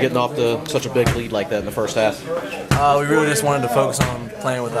getting off to such a big lead like that in the first half? We really just wanted to focus on playing with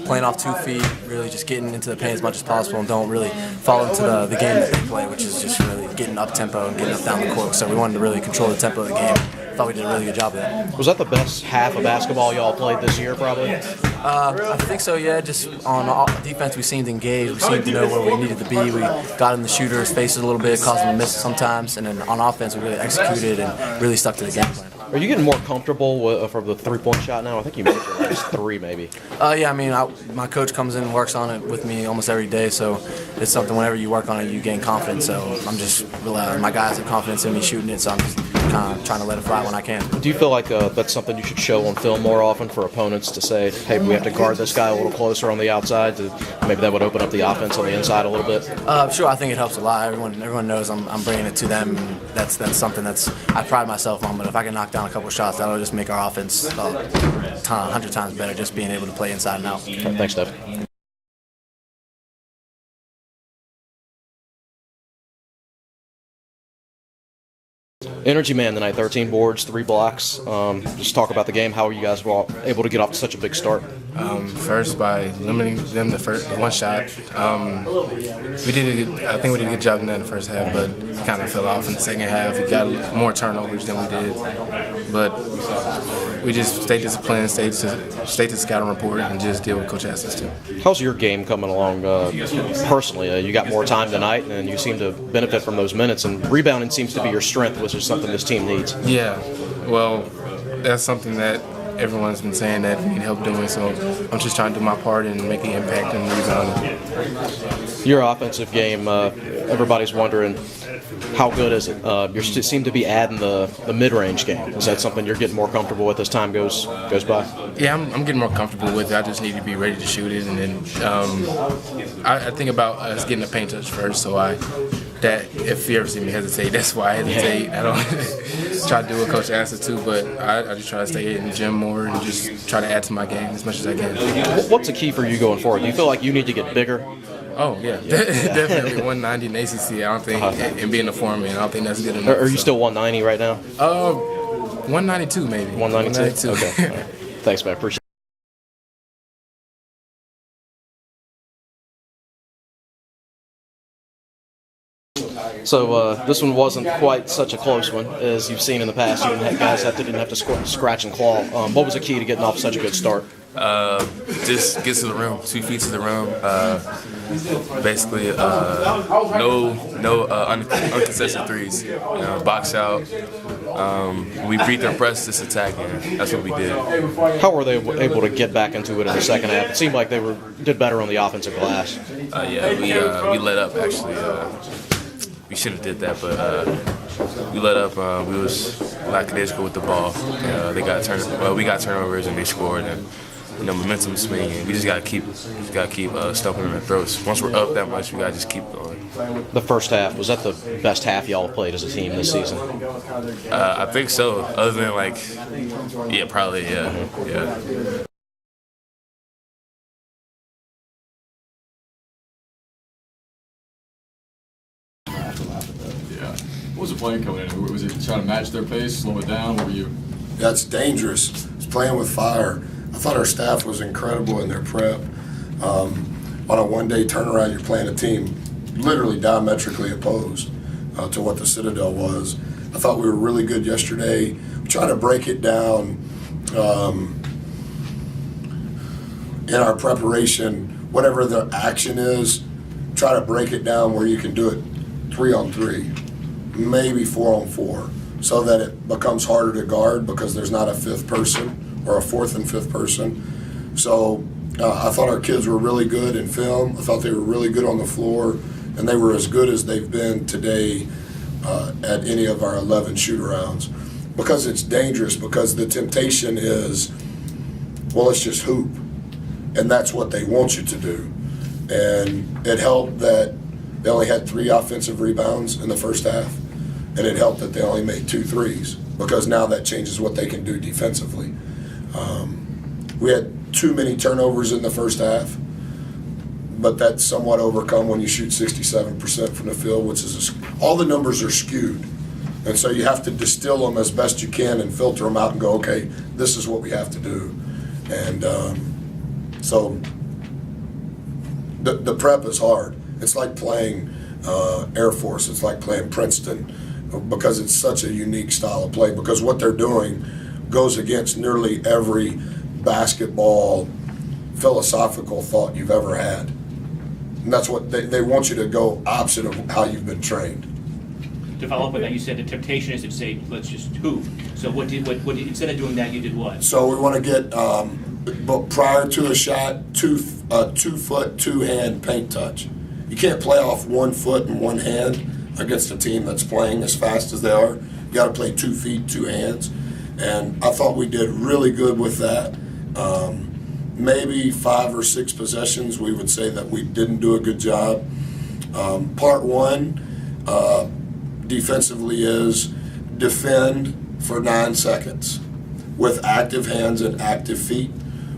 playing off 2 feet, really just getting into the paint as much as possible, and don't really fall into the game that they play, which is just really getting up tempo and getting up down the court. So we wanted to really control the tempo of the game. Thought we did a really good job of that. Was that the best half of basketball y'all played this year, probably? I think so, yeah. Just on defense, we seemed engaged. We seemed to know where we needed to be. We got in the shooter's faces a little bit, caused them to miss sometimes. And then on offense, we really executed and really stuck to the game plan. Are you getting more comfortable from the three-point shot now? I think you made your last 3, maybe. Yeah, I mean, my coach comes in and works on it with me almost every day, so it's something whenever you work on it, you gain confidence. So I'm just my guys have confidence in me shooting it, so I'm just kind of trying to let it fly when I can. Do you feel like that's something you should show on film more often for opponents to say, hey, we have to guard this guy a little closer on the outside? Maybe that would open up the offense on the inside a little bit? Sure, I think it helps a lot. Everyone knows I'm bringing it to them. That's something I pride myself on, but if I can knock down a couple shots, that'll just make our offense 100 times better, just being able to play inside and out. Thanks, Devin. Energy man tonight, 13 boards, 3 blocks. Just talk about the game. How were you guys able to get off to such a big start? First, by limiting them the first one shot. I think we did a good job in that in the first half, but kind of fell off in the second half. We got more turnovers than we did, but we just stayed disciplined, stayed to the scouting report, and just did what Coach asked us to. How's your game coming along personally? You got more time tonight, and you seem to benefit from those minutes, and rebounding seems to be your strength, which is something this team needs. Yeah, well, that's something that everyone's been saying that we need help doing, so I'm just trying to do my part and make an impact and rebounding. Your offensive game, everybody's wondering, how good is it? You seem to be adding the mid-range game. Is that something you're getting more comfortable with as time goes by? Yeah, I'm getting more comfortable with it. I just need to be ready to shoot it, and then I think about us getting a paint touch first, so if you ever see me hesitate, that's why I hesitate. I don't try to do what Coach asked us to, but I just try to stay in the gym more and just try to add to my game as much as I can. What's the key for you going forward? Do you feel like you need to get bigger? Oh, yeah. Definitely 190 in ACC, I don't think, and being a foreman, I don't think that's good enough. Are you still 190 right now? 192 maybe. 192? Okay. Right. Thanks, man. Appreciate it. So this one wasn't quite such a close one as you've seen in the past. You guys didn't have to scratch and claw. What was the key to getting off such a good start? Just get to the rim, 2 feet to the rim. Basically, no uncontested threes. Box out. We beat their press, just attack, and that's what we did. How were they able to get back into it in the second half? It seemed like they did better on the offensive glass. We let up actually. We should have did that, but we let up. We was lackadaisical with the ball. We got turnovers and they scored, and momentum swinging. We just gotta keep stumping in their throats. Once we're up that much, we gotta just keep going. The first half, was that the best half y'all played as a team this season? I think so. Other than probably. Yeah. What was the plan coming in? Was it trying to match their pace, slow it down? What were you? That's dangerous. It's playing with fire. I thought our staff was incredible in their prep. On a one-day turnaround, you're playing a team literally diametrically opposed to what the Citadel was. I thought we were really good yesterday. We tried to break it down in our preparation. Whatever the action is, try to break it down where you can do it 3-on-3. Maybe 4-on-4, so that it becomes harder to guard because there's not a 5th person or a 4th and 5th person. So I thought our kids were really good in film. I thought they were really good on the floor, and they were as good as they've been today at any of our 11 shoot-arounds. Because it's dangerous, because the temptation is, well, let's just hoop, and that's what they want you to do. And it helped that they only had 3 offensive rebounds in the first half. And it helped that they only made 2 threes, because now that changes what they can do defensively. We had too many turnovers in the first half, but that's somewhat overcome when you shoot 67% from the field, which is all the numbers are skewed. And so you have to distill them as best you can and filter them out and go, okay, this is what we have to do. And so the prep is hard. It's like playing Air Force. It's like playing Princeton, because it's such a unique style of play, because what they're doing goes against nearly every basketball philosophical thought you've ever had. And that's what they want you to go opposite of how you've been trained. To follow up with that, you said the temptation is to say, let's just hoop. So what instead of doing that, you did what? So we want to get, but prior to a shot, 2 foot, 2 hand paint touch. You can't play off 1 foot and 1 hand against a team that's playing as fast as they are. You got to play 2 feet, 2 hands. And I thought we did really good with that. Maybe 5 or 6 possessions, we would say that we didn't do a good job. Part 1, defensively, is defend for 9 seconds with active hands and active feet,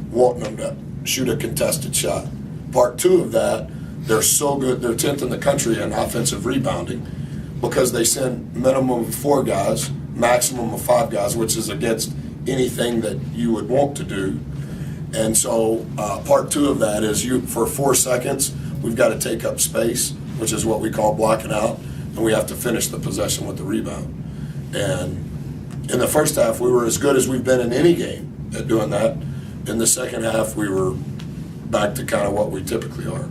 wanting them to shoot a contested shot. Part 2 of that, they're so good, they're 10th in the country in offensive rebounding, because they send minimum of 4 guys, maximum of 5 guys, which is against anything that you would want to do. And so part 2 of that is for 4 seconds, we've got to take up space, which is what we call blocking out, and we have to finish the possession with the rebound. And in the first half, we were as good as we've been in any game at doing that. In the second half, we were back to kind of what we typically are.